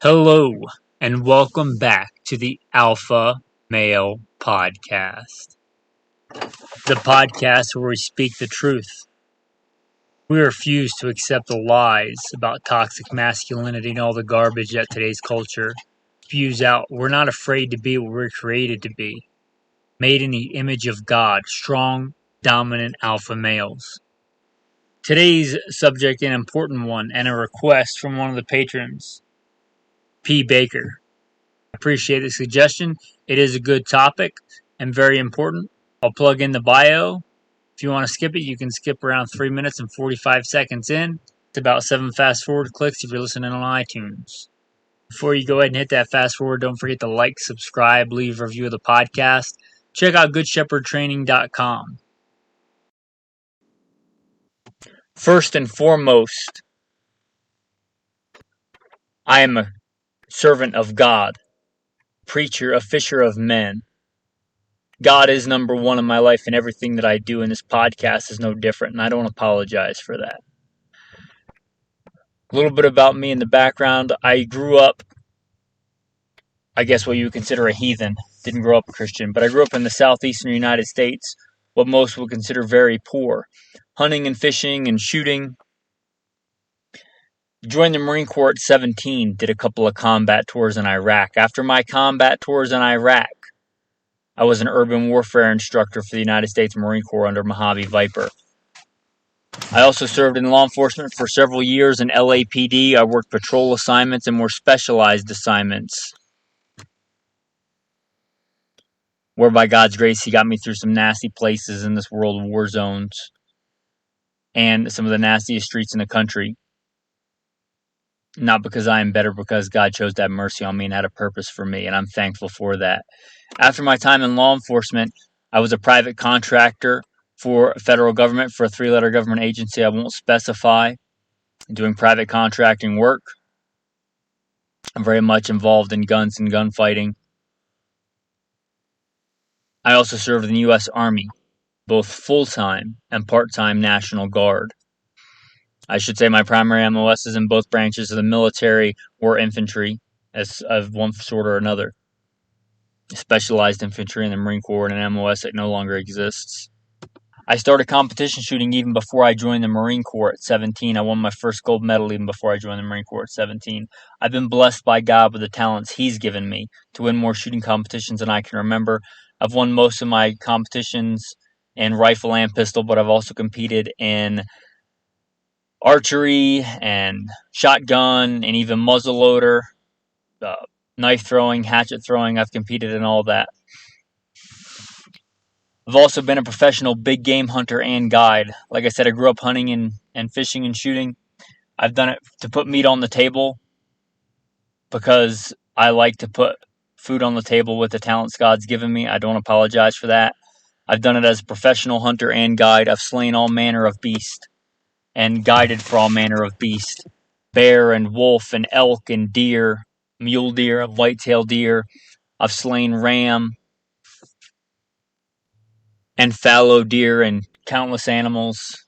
Hello, and welcome back to the Alpha Male Podcast, the podcast where we speak the truth. We refuse to accept the lies about toxic masculinity and all the garbage that today's culture spews out. We're not afraid to be what we're created to be, made in the image of God, strong, dominant alpha males. Today's subject, an important one, and a request from one of the patrons, P. Baker. Appreciate the suggestion. It is a good topic and very important. I'll plug in the bio. If you want to skip it, you can skip around 3 minutes and 45 seconds in. It's about 7 fast forward clicks if you're listening on iTunes. Before you go ahead and hit that fast forward, don't forget to like, subscribe, leave a review of the podcast. Check out goodshepherdtraining.com. First and foremost, I am a servant of God, preacher, a fisher of men. God is number one in my life, and everything that I do in this podcast is no different, and I don't apologize for that. A little bit about me in the background. I grew up, I guess what you would consider a heathen. Didn't grow up a Christian, but I grew up in the southeastern United States, what most would consider very poor. Hunting and fishing and shooting. Joined the Marine Corps at 17, did a couple of combat tours in Iraq. After my combat tours in Iraq, I was an urban warfare instructor for the United States Marine Corps under Mojave Viper. I also served in law enforcement for several years in LAPD. I worked patrol assignments and more specialized assignments, where by God's grace, He got me through some nasty places in this world of war zones and some of the nastiest streets in the country. Not because I am better, because God chose to have mercy on me and had a purpose for me, and I'm thankful for that. After my time in law enforcement, I was a private contractor for federal government, for a 3-letter government agency I won't specify, doing private contracting work. I'm very much involved in guns and gunfighting. I also served in the U.S. Army, both full-time and part-time National Guard. I should say my primary MOS is in both branches of the military or infantry, as of one sort or another. Specialized infantry in the Marine Corps and an MOS that no longer exists. I started competition shooting even before I joined the Marine Corps at 17. I won my first gold medal even before I joined the Marine Corps at 17. I've been blessed by God with the talents He's given me to win more shooting competitions than I can remember. I've won most of my competitions in rifle and pistol, but I've also competed in archery and shotgun and even muzzleloader, knife throwing, hatchet throwing. I've competed in all that. I've also been a professional big game hunter and guide. Like I said, I grew up hunting and fishing and shooting. I've done it to put meat on the table because I like to put food on the table with the talents God's given me. I don't apologize for that. I've done it as a professional hunter and guide. I've slain all manner of beast and guided for all manner of beast. Bear and wolf and elk and deer, mule deer, whitetail deer. I've slain ram and fallow deer and countless animals.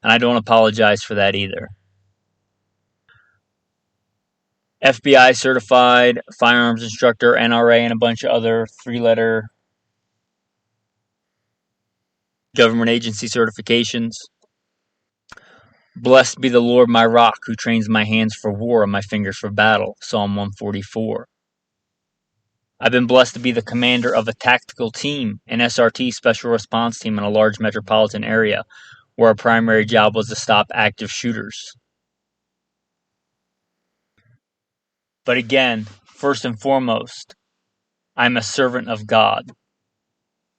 And I don't apologize for that either. FBI certified, firearms instructor, NRA, and a bunch of other 3-letter government agency certifications. Blessed be the Lord my rock, who trains my hands for war and my fingers for battle. Psalm 144. I've been blessed to be the commander of a tactical team, an SRT, special response team, in a large metropolitan area, where our primary job was to stop active shooters. But again, first and foremost, I'm a servant of God,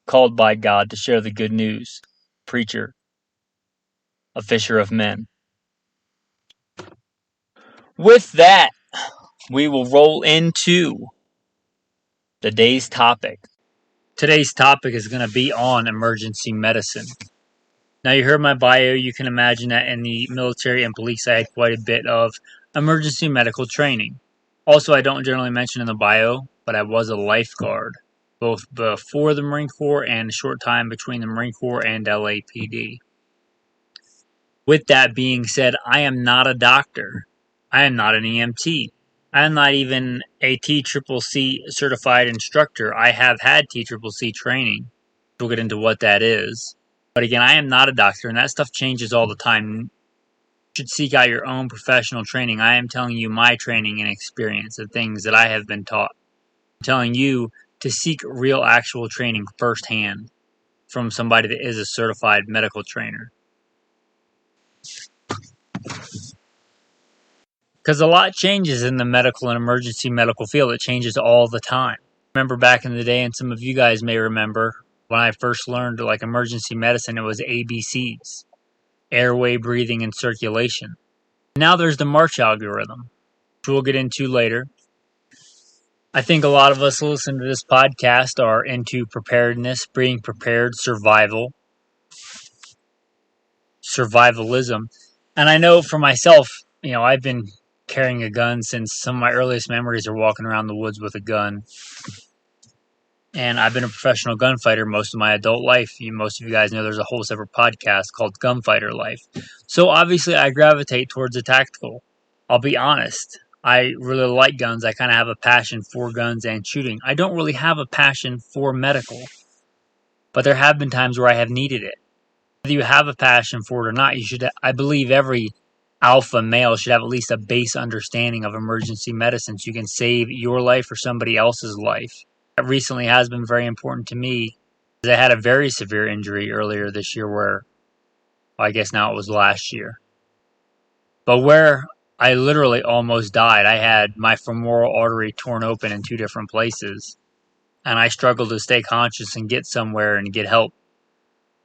called by God to share the good news, preacher, a fisher of men. With that, we will roll into the day's topic. Today's topic is going to be on emergency medicine. Now, you heard my bio. You can imagine that in the military and police, I had quite a bit of emergency medical training. Also, I don't generally mention in the bio, but I was a lifeguard, both before the Marine Corps and a short time between the Marine Corps and LAPD. With that being said, I am not a doctor. I am not an EMT. I'm not even a TCCC certified instructor. I have had TCCC training. We'll get into what that is. But again, I am not a doctor, and that stuff changes all the time. You should seek out your own professional training. I am telling you my training and experience, the things that I have been taught. I'm telling you to seek real, actual training firsthand from somebody that is a certified medical trainer. Because a lot changes in the medical and emergency medical field. It changes all the time. Remember back in the day, and some of you guys may remember, when I first learned like emergency medicine, it was ABCs: airway, breathing, and circulation. Now there's the March algorithm, which we'll get into later. I think a lot of us who listen to this podcast are into preparedness, being prepared, survivalism. And I know for myself, I've been carrying a gun since some of my earliest memories are walking around the woods with a gun. And I've been a professional gunfighter most of my adult life. Most of you guys know there's a whole separate podcast called Gunfighter Life. So obviously I gravitate towards the tactical. I'll be honest. I really like guns. I kind of have a passion for guns and shooting. I don't really have a passion for medical. But there have been times where I have needed it. Whether you have a passion for it or not, I believe every alpha male should have at least a base understanding of emergency medicine so you can save your life or somebody else's life. That recently has been very important to me, because I had a very severe injury earlier this year I guess now it was last year. But where I literally almost died. I had my femoral artery torn open in 2 different places, and I struggled to stay conscious and get somewhere and get help.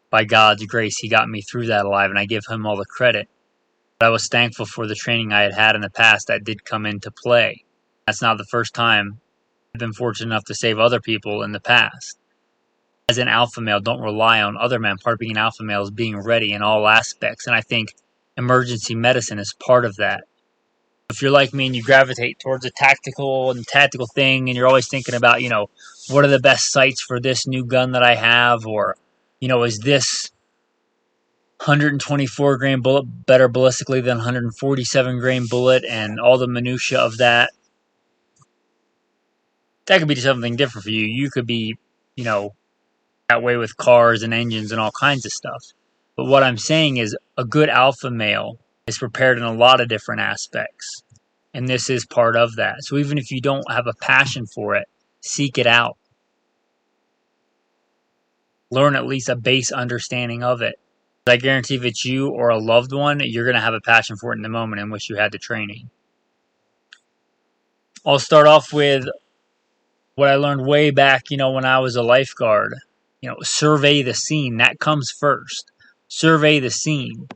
By God's grace, he got me through that alive, and I give him all the credit. But I was thankful for the training I had in the past that did come into play. That's not the first time I've been fortunate enough to save other people in the past. As an alpha male, don't rely on other men. Part of being an alpha male is being ready in all aspects, and I think emergency medicine is part of that. If you're like me and you gravitate towards a tactical thing, and you're always thinking about, what are the best sights for this new gun that I have, or, is this 124 grain bullet better ballistically than 147 grain bullet, and all the minutia of that. That could be something different for you. You could be, that way with cars and engines and all kinds of stuff. But what I'm saying is a good alpha male is prepared in a lot of different aspects. And this is part of that. So even if you don't have a passion for it, seek it out. Learn at least a base understanding of it. I guarantee if it's you or a loved one, you're going to have a passion for it in the moment in which you had the training. I'll start off with what I learned way back, when I was a lifeguard. Survey the scene. That comes first. Survey the scene.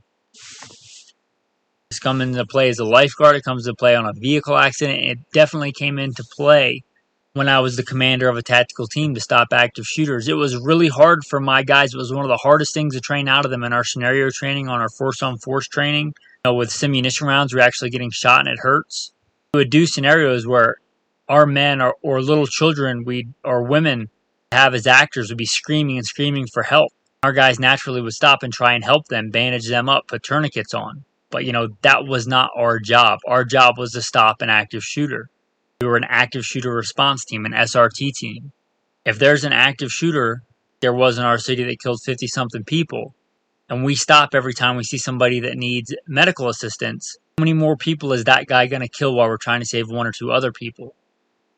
This comes into play as a lifeguard. It comes into play on a vehicle accident. It definitely came into play when I was the commander of a tactical team to stop active shooters. It was really hard for my guys. It was one of the hardest things to train out of them in our scenario training, on our force-on-force training. With simunition rounds, we're actually getting shot and it hurts. We would do scenarios where our men or little children or women have as actors would be screaming and screaming for help. Our guys naturally would stop and try and help them, bandage them up, put tourniquets on. But, that was not our job. Our job was to stop an active shooter. We were an active shooter response team, an SRT team. If there's an active shooter, there was in our city that killed 50-something people, and we stop every time we see somebody that needs medical assistance, how many more people is that guy going to kill while we're trying to save 1 or 2 other people?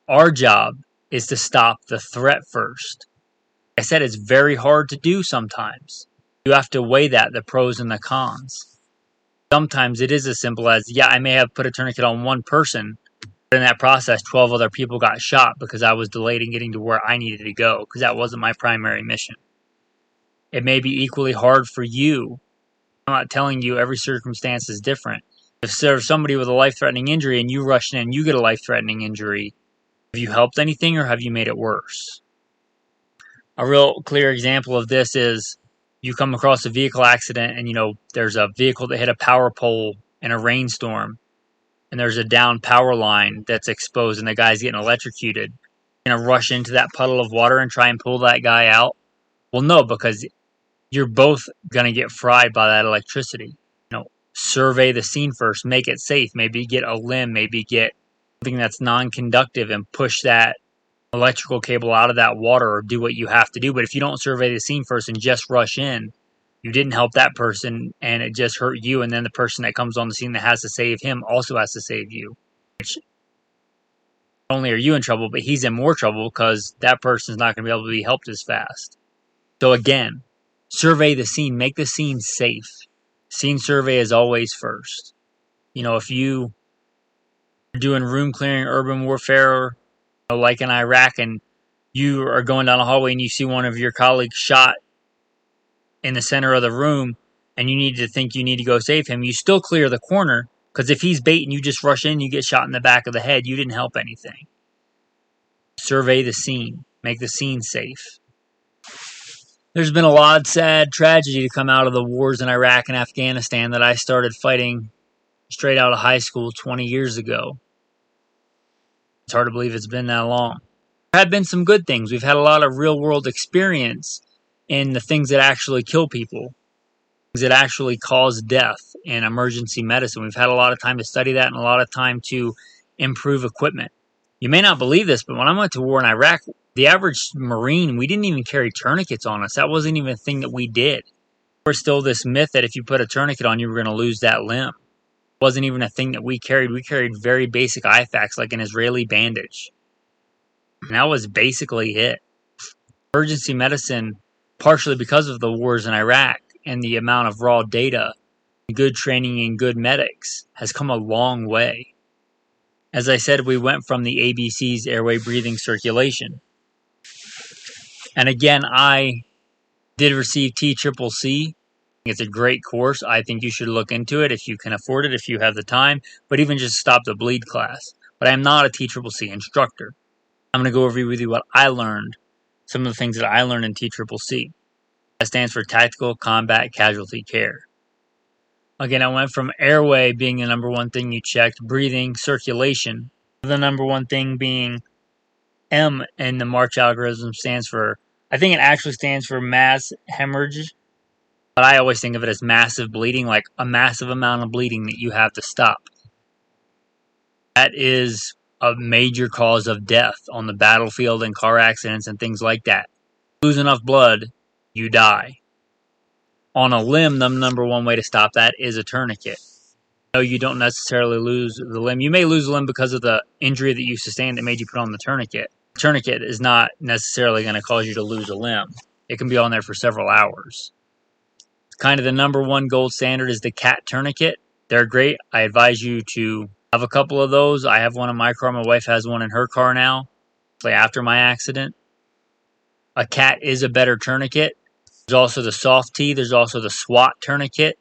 Our job is to stop the threat first. Like I said, it's very hard to do sometimes. You have to weigh the pros and the cons. Sometimes it is as simple as, I may have put a tourniquet on 1 person, but in that process, 12 other people got shot because I was delayed in getting to where I needed to go, because that wasn't my primary mission. It may be equally hard for you. I'm not telling you every circumstance is different. If there's somebody with a life-threatening injury and you rush in and you get a life-threatening injury, have you helped anything or have you made it worse? A real clear example of this is you come across a vehicle accident and, there's a vehicle that hit a power pole in a rainstorm, and there's a down power line that's exposed and the guy's getting electrocuted. You're going to rush into that puddle of water and try and pull that guy out? Well, no, because you're both going to get fried by that electricity. Survey the scene first, make it safe, maybe get a limb, maybe get something that's non-conductive and push that electrical cable out of that water or do what you have to do. But if you don't survey the scene first and just rush in, you didn't help that person and it just hurt you. And then the person that comes on the scene that has to save him also has to save you. Which not only are you in trouble, but he's in more trouble because that person's not going to be able to be helped as fast. So again, survey the scene, make the scene safe. Scene survey is always first. If you are doing room clearing, urban warfare, like in Iraq, and you are going down a hallway and you see one of your colleagues shot in the center of the room and you need to go save him, you still clear the corner, because if he's bait and you just rush in, you get shot in the back of the head, you didn't help anything. Survey the scene. Make the scene safe. There's been a lot of sad tragedy to come out of the wars in Iraq and Afghanistan that I started fighting straight out of high school 20 years ago. It's hard to believe it's been that long. There have been some good things. We've had a lot of real-world experience in the things that actually kill people, things that actually cause death in emergency medicine. We've had a lot of time to study that and a lot of time to improve equipment. You may not believe this, but when I went to war in Iraq, the average Marine, we didn't even carry tourniquets on us. That wasn't even a thing that we did. There was still this myth that if you put a tourniquet on, you were going to lose that limb. It wasn't even a thing that we carried. We carried very basic ifaks, like an Israeli bandage. And that was basically it. Emergency medicine, partially because of the wars in Iraq and the amount of raw data, good training and good medics, has come a long way. As I said, we went from the ABCs, airway, breathing, circulation. And again, I did receive TCCC. It's a great course. I think you should look into it if you can afford it, if you have the time, but even just stop the bleed class. But I am not a TCCC instructor. I'm going to go over with you what I learned, some of the things that I learned in TCCC. That stands for Tactical Combat Casualty Care. Again, I went from airway being the number one thing you checked, breathing, circulation, the number one thing being M in the March algorithm stands for, I think it actually stands for mass hemorrhage, but I always think of it as massive bleeding, like a massive amount of bleeding that you have to stop. That is a major cause of death on the battlefield and car accidents and things like that. Lose enough blood, you die. On a limb, the number one way to stop that is a tourniquet. No, you don't necessarily lose the limb. You may lose the limb because of the injury that you sustained that made you put on the tourniquet. The tourniquet is not necessarily going to cause you to lose a limb. It can be on there for several hours. Kind of the number one gold standard is the CAT tourniquet. They're great. I advise you to have a couple of those. I have one in my car. My wife has one in her car now, after my accident. A CAT is a better tourniquet. There's also the soft T. There's also the SWAT tourniquet.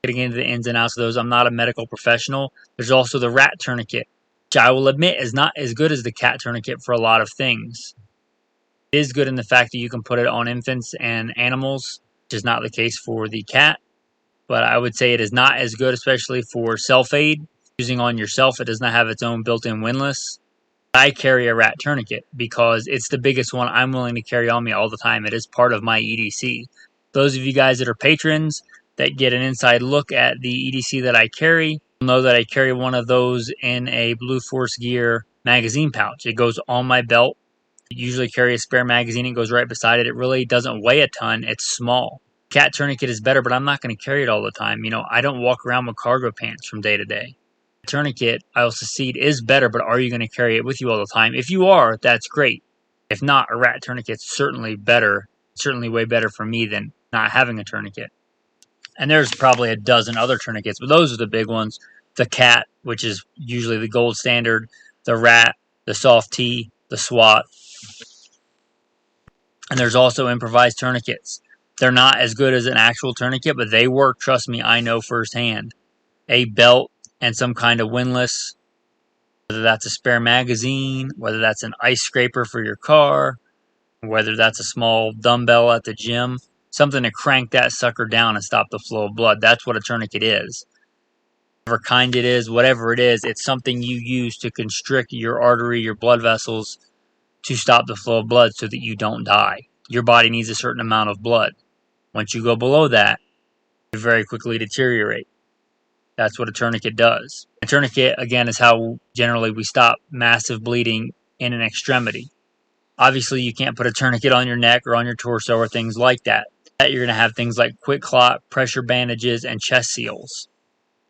Getting into the ins and outs of those, I'm not a medical professional. There's also the rat tourniquet, which I will admit is not as good as the cat tourniquet for a lot of things. It is good in the fact that you can put it on infants and animals, which is not the case for the cat. But I would say it is not as good, especially for self-aid. Using on yourself, it does not have its own built-in windlass. I carry a rat tourniquet because it's the biggest one I'm willing to carry on me all the time. It is part of my EDC. Those of you guys that are patrons that get an inside look at the EDC that I carry will know that I carry one of those in a Blue Force Gear magazine pouch. It goes on my belt. I usually carry a spare magazine. It goes right beside it. It really doesn't weigh a ton. It's small. Cat tourniquet is better, but I'm not going to carry it all the time. I don't walk around with cargo pants from day to day. Tourniquet, I'll secede, is better, but are you going to carry it with you all the time? If you are, that's great. If not, a rat tourniquet's certainly better, certainly way better for me than not having a tourniquet. And there's probably a dozen other tourniquets, but those are the big ones. The CAT, which is usually the gold standard, the rat, the soft T, the SWAT. And there's also improvised tourniquets. They're not as good as an actual tourniquet, but they work, trust me, I know firsthand. A belt and some kind of windlass, whether that's a spare magazine, whether that's an ice scraper for your car, whether that's a small dumbbell at the gym, something to crank that sucker down and stop the flow of blood. That's what a tourniquet is. Whatever kind it is, whatever it is, it's something you use to constrict your artery, your blood vessels, to stop the flow of blood so that you don't die. Your body needs a certain amount of blood. Once you go below that, you very quickly deteriorate. That's what a tourniquet does. A tourniquet, again, is how generally we stop massive bleeding in an extremity. Obviously, you can't put a tourniquet on your neck or on your torso or things like that. You're going to have things like quick clot, pressure bandages, and chest seals.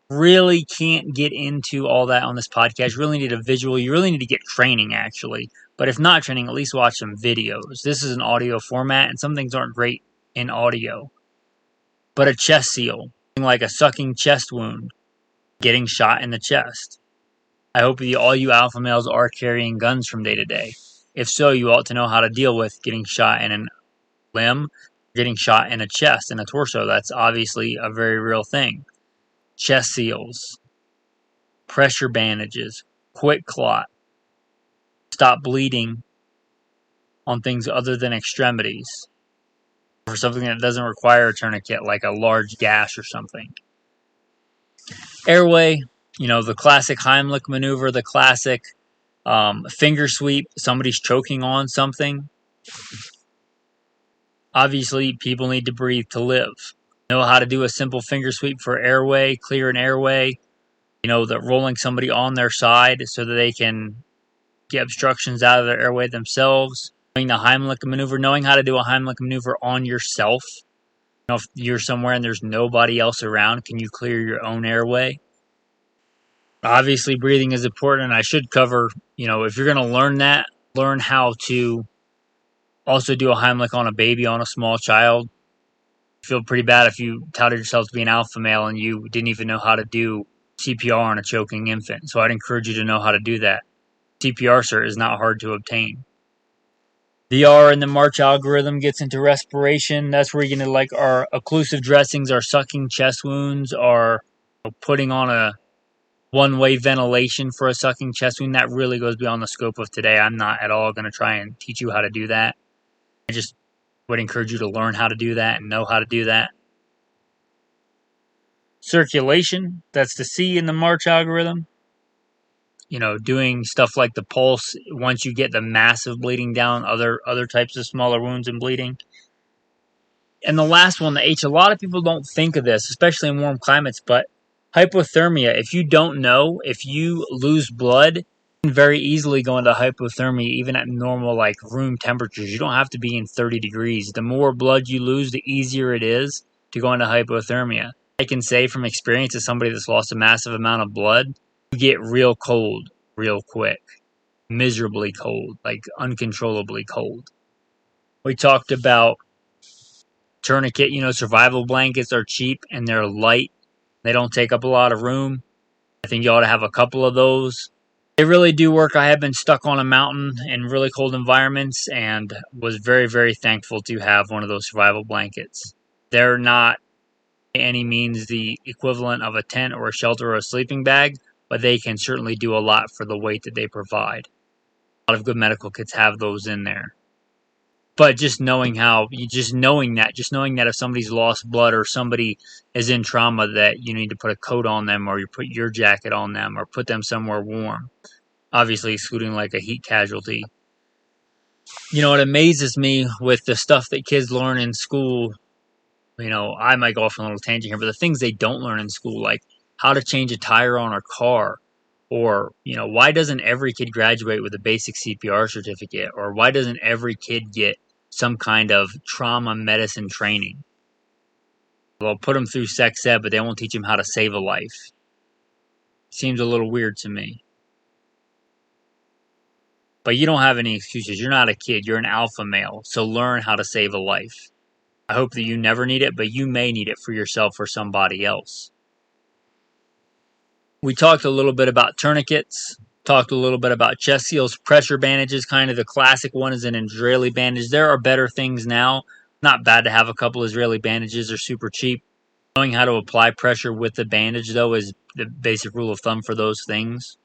Really can't get into all that on this podcast. You really need a visual. You really need to get training, actually. But if not training, at least watch some videos. This is an audio format, and some things aren't great in audio. But a chest seal, like a sucking chest wound, getting shot in the chest. I hope all you alpha males are carrying guns from day to day. If so, you ought to know how to deal with getting shot in a limb, getting shot in a chest, in a torso. That's obviously a very real thing. Chest seals, pressure bandages, quick clot, stop bleeding on things other than extremities, for something that doesn't require a tourniquet, like a large gash or something. Airway, the classic Heimlich maneuver, the classic finger sweep, somebody's choking on something. Obviously, people need to breathe to live. Know how to do a simple finger sweep for airway, clear an airway, that rolling somebody on their side so that they can get obstructions out of their airway themselves. Knowing the Heimlich maneuver, knowing how to do a Heimlich maneuver on yourself. If you're somewhere and there's nobody else around, can you clear your own airway? Obviously, breathing is important. I should cover, if you're going to learn that, learn how to also do a Heimlich on a baby, on a small child. I feel pretty bad if you touted yourself to be an alpha male and you didn't even know how to do CPR on a choking infant. So I'd encourage you to know how to do that. CPR cert is not hard to obtain. The R in the March algorithm gets into respiration. That's where you're going to our occlusive dressings, our sucking chest wounds, our putting on a one-way ventilation for a sucking chest wound. That really goes beyond the scope of today. I'm not at all going to try and teach you how to do that. I just would encourage you to learn how to do that and know how to do that. Circulation, that's the C in the March algorithm. Doing stuff like the pulse once you get the massive bleeding down, other types of smaller wounds and bleeding. And the last one, the H, a lot of people don't think of this, especially in warm climates, but hypothermia. If you don't know, if you lose blood, you can very easily go into hypothermia even at normal room temperatures. You don't have to be in 30 degrees. The more blood you lose, the easier it is to go into hypothermia. I can say from experience as somebody that's lost a massive amount of blood, you get real cold real quick. Miserably cold, uncontrollably cold. We talked about tourniquet, survival blankets are cheap and they're light. They don't take up a lot of room. I think you ought to have a couple of those. They really do work. I have been stuck on a mountain in really cold environments and was very, very thankful to have one of those survival blankets. They're not by any means the equivalent of a tent or a shelter or a sleeping bag, but they can certainly do a lot for the weight that they provide. A lot of good medical kits have those in there. But just knowing that if somebody's lost blood or somebody is in trauma, that you need to put a coat on them or you put your jacket on them or put them somewhere warm. Obviously excluding a heat casualty. It amazes me with the stuff that kids learn in school. I might go off on a little tangent here, but the things they don't learn in school, like how to change a tire on a car, or, why doesn't every kid graduate with a basic CPR certificate, or why doesn't every kid get some kind of trauma medicine training? They'll put them through sex ed, but they won't teach them how to save a life. Seems a little weird to me. But you don't have any excuses. You're not a kid. You're an alpha male. So learn how to save a life. I hope that you never need it, but you may need it for yourself or somebody else. We talked a little bit about tourniquets. Talked a little bit about chest seals, pressure bandages. Kind of the classic one is an Israeli bandage. There are better things now. Not bad to have a couple Israeli bandages. They're super cheap. Knowing how to apply pressure with the bandage, though, is the basic rule of thumb for those things.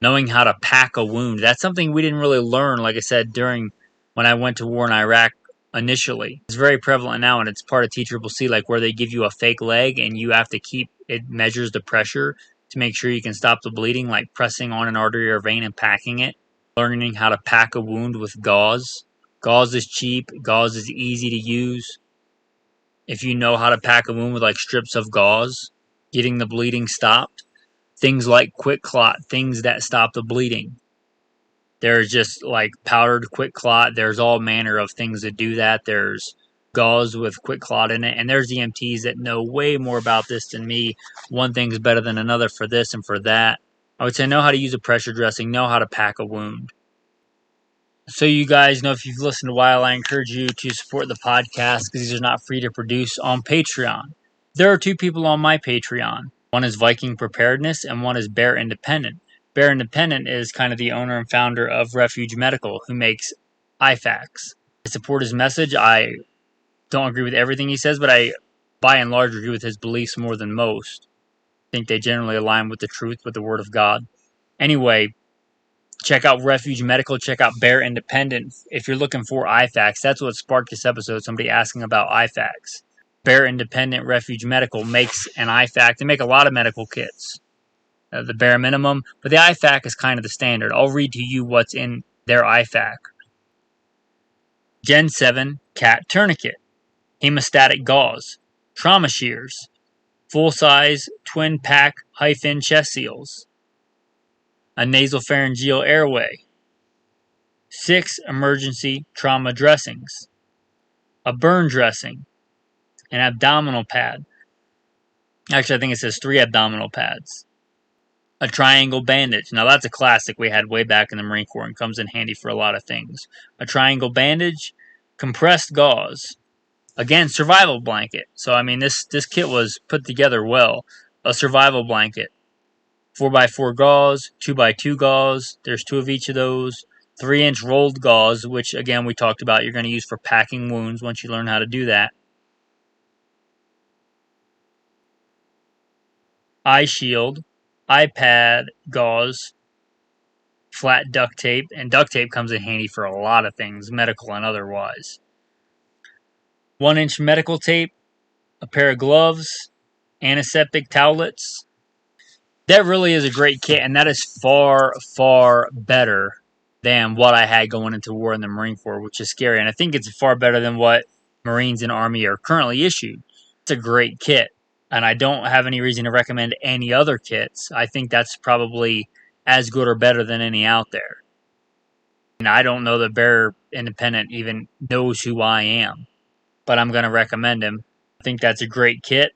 Knowing how to pack a wound. That's something we didn't really learn, like I said, when I went to war in Iraq initially. It's very prevalent now, and it's part of TCCC, where they give you a fake leg and you have to it measures the pressure to make sure you can stop the bleeding, like pressing on an artery or vein and packing it. Learning how to pack a wound with gauze. Gauze is cheap. Gauze is easy to use. If you know how to pack a wound with strips of gauze, getting the bleeding stopped. Things like quick clot, things that stop the bleeding. There's just like powdered quick clot. There's all manner of things that do that. There's gauze with quick clot in it. And there's EMTs that know way more about this than me. One thing's better than another for this and for that. I would say know how to use a pressure dressing, know how to pack a wound. So you guys know, if you've listened a while, I encourage you to support the podcast because these are not free to produce on Patreon. There are two people on my Patreon. One is Viking Preparedness and one is Bear Independent. Bear Independent is kind of the owner and founder of Refuge Medical, who makes ifaks. I support his message. I don't agree with everything he says, but I, by and large, agree with his beliefs more than most. I think they generally align with the truth, with the Word of God. Anyway, check out Refuge Medical. Check out Bear Independent. If you're looking for ifaks, that's what sparked this episode, somebody asking about ifaks. Bear Independent Refuge Medical makes an IFAK. They make a lot of medical kits. The bare minimum, but the IFAK is kind of the standard. I'll read to you what's in their IFAK. Gen 7 cat tourniquet, hemostatic gauze, trauma shears, full-size twin pack hyphen chest seals, a nasopharyngeal airway, 6 emergency trauma dressings, a burn dressing, an abdominal pad. Actually, I think it says 3 abdominal pads. A triangle bandage. Now that's a classic we had way back in the Marine Corps and comes in handy for a lot of things. A triangle bandage, compressed gauze. Again, survival blanket. So I mean this kit was put together well. A survival blanket. 4x4 gauze, 2x2 gauze. There's 2 of each of those. 3-inch rolled gauze, which again we talked about you're going to use for packing wounds once you learn how to do that. Eye shield, iPad gauze, flat duct tape, and duct tape comes in handy for a lot of things, medical and otherwise. 1-inch medical tape, a pair of gloves, antiseptic towelettes. That really is a great kit, and that is far, far better than what I had going into war in the Marine Corps, which is scary. And I think it's far better than what Marines and Army are currently issued. It's a great kit. And I don't have any reason to recommend any other kits. I think that's probably as good or better than any out there. And I don't know that Bear Independent even knows who I am, but I'm going to recommend him. I think that's a great kit.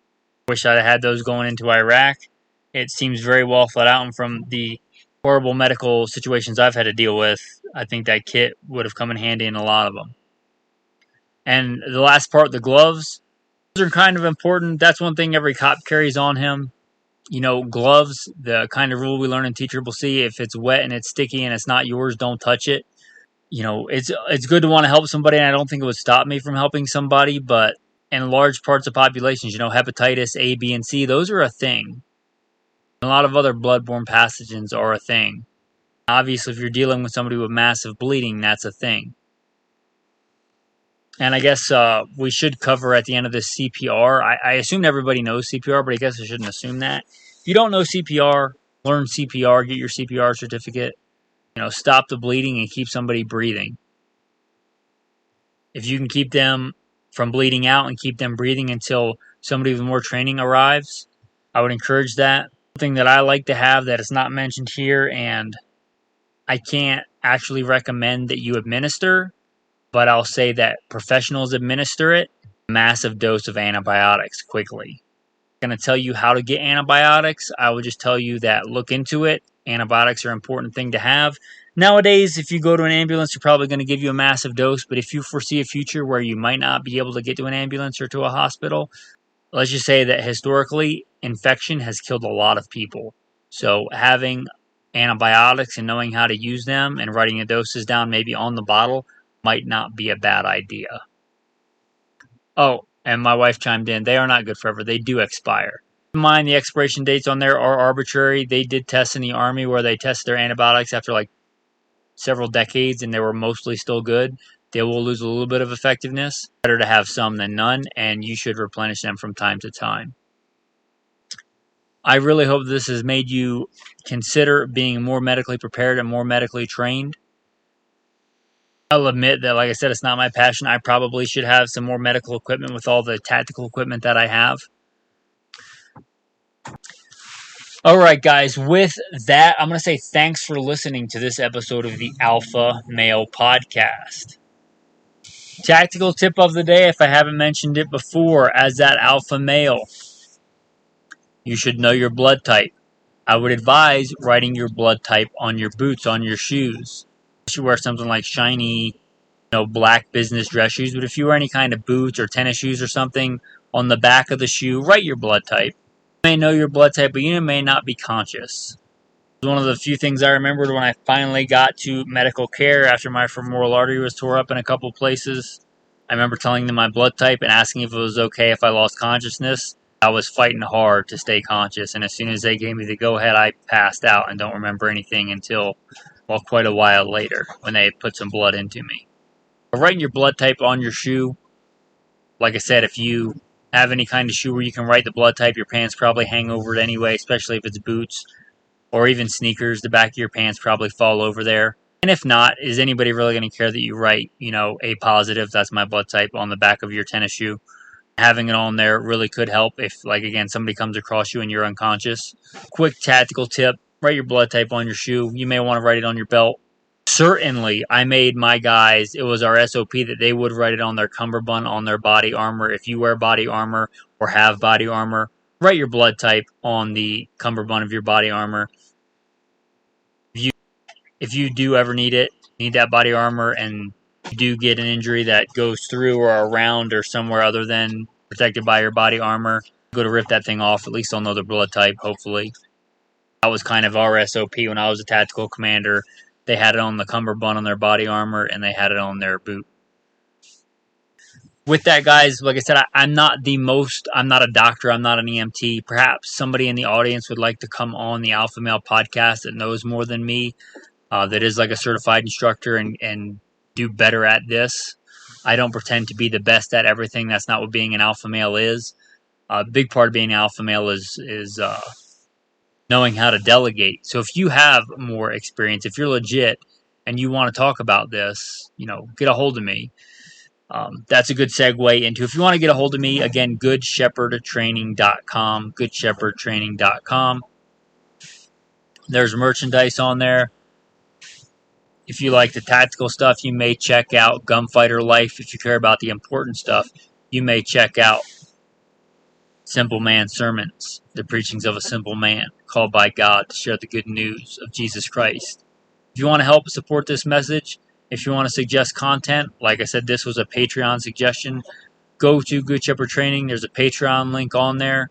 Wish I had those going into Iraq. It seems very well thought out, and from the horrible medical situations I've had to deal with, I think that kit would have come in handy in a lot of them. And the last part, the gloves. Are kind of important. That's one thing every cop carries on him. You know, gloves, the kind of rule we learn in Teachable C, if it's wet and it's sticky and it's not yours, don't touch it. You know, it's good to want to help somebody, and I don't think it would stop me from helping somebody, but in large parts of populations, you know, hepatitis A, B, and C, those are a thing. A lot of other bloodborne pathogens are a thing. Obviously, if you're dealing with somebody with massive bleeding, that's a thing. And I guess we should cover at the end of this CPR. I assume everybody knows CPR, but I guess I shouldn't assume that. If you don't know CPR, learn CPR, get your CPR certificate. You know, stop the bleeding and keep somebody breathing. If you can keep them from bleeding out and keep them breathing until somebody with more training arrives, I would encourage that. Something that I like to have that is not mentioned here, and I can't actually recommend that you administer, but I'll say that professionals administer it, a massive dose of antibiotics quickly. I'm going to tell you how to get antibiotics. I would just tell you that look into it. Antibiotics are an important thing to have. Nowadays, if you go to an ambulance, they're probably going to give you a massive dose, but if you foresee a future where you might not be able to get to an ambulance or to a hospital, let's just say that historically, infection has killed a lot of people. So having antibiotics and knowing how to use them and writing the doses down maybe on the bottle might not be a bad idea. Oh, and my wife chimed in. They are not good forever. They do expire. Keep in mind, the expiration dates on there are arbitrary. They did tests in the Army where they tested their antibiotics after like several decades and they were mostly still good. They will lose a little bit of effectiveness. Better to have some than none, and you should replenish them from time to time. I really hope this has made you consider being more medically prepared and more medically trained. I'll admit that, like I said, it's not my passion. I probably should have some more medical equipment with all the tactical equipment that I have. All right, guys, with that, I'm going to say thanks for listening to this episode of the Alpha Male Podcast. Tactical tip of the day, if I haven't mentioned it before, as that alpha male, you should know your blood type. I would advise writing your blood type on your boots, on your shoes. You should wear something like shiny, black business dress shoes, but if you wear any kind of boots or tennis shoes or something, on the back of the shoe, write your blood type. You may know your blood type, but you may not be conscious. It was one of the few things I remembered when I finally got to medical care after my femoral artery was tore up in a couple places. I remember telling them my blood type and asking if it was okay if I lost consciousness. I was fighting hard to stay conscious, and as soon as they gave me the go-ahead, I passed out and don't remember anything until, quite a while later when they put some blood into me. But writing your blood type on your shoe, like I said, if you have any kind of shoe where you can write the blood type, your pants probably hang over it anyway, especially if it's boots or even sneakers. The back of your pants probably fall over there. And if not, is anybody really going to care that you write, A positive, that's my blood type, on the back of your tennis shoe? Having it on there really could help if, again, somebody comes across you and you're unconscious. Quick tactical tip, write your blood type on your shoe. You may want to write it on your belt. Certainly, I made my guys, it was our SOP that they would write it on their cummerbund, on their body armor. If you wear body armor or have body armor, write your blood type on the cummerbund of your body armor. If you do ever need that body armor, and you do get an injury that goes through or around or somewhere other than protected by your body armor, go to rip that thing off. At least they'll know their blood type, hopefully. That was kind of our SOP when I was a tactical commander. They had it on the cummerbund on their body armor, and they had it on their boot. With that, guys, like I said, I'm not a doctor, I'm not an EMT. Perhaps somebody in the audience would like to come on the Alpha Male podcast that knows more than me, that is like a certified instructor and do better at this. I don't pretend to be the best at everything. That's not what being an alpha male is. A big part of being an alpha male is knowing how to delegate. So if you have more experience, if you're legit and you want to talk about this, get a hold of me. That's a good segue into, if you want to get a hold of me, again, goodshepherdtraining.com, goodshepherdtraining.com. There's merchandise on there. If you like the tactical stuff, you may check out Gunfighter Life. If you care about the important stuff, you may check out Simple Man Sermons, the preachings of a simple man called by God to share the good news of Jesus Christ. If you want to help support this message, if you want to suggest content, like I said, this was a Patreon suggestion, go to Good Shepherd Training. There's a Patreon link on there.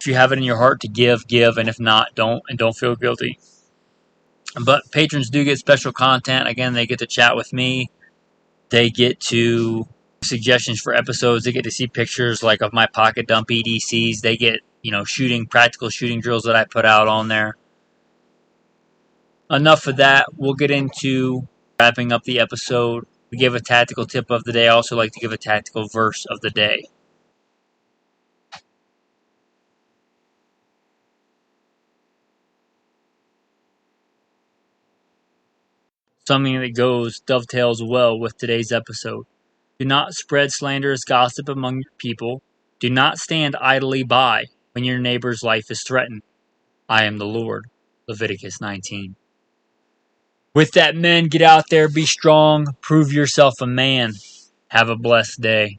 If you have it in your heart to give, and if not, don't feel guilty. But patrons do get special content. Again, they get to chat with me. They get to suggestions for episodes. They get to see pictures of my pocket dump EDCs. They get, practical shooting drills that I put out on there. Enough of that. We'll get into wrapping up the episode. We give a tactical tip of the day. I also like to give a tactical verse of the day. Something that dovetails well with today's episode. Do not spread slanderous gossip among your people. Do not stand idly by when your neighbor's life is threatened. I am the Lord. Leviticus 19. With that, men, get out there, be strong, prove yourself a man. Have a blessed day.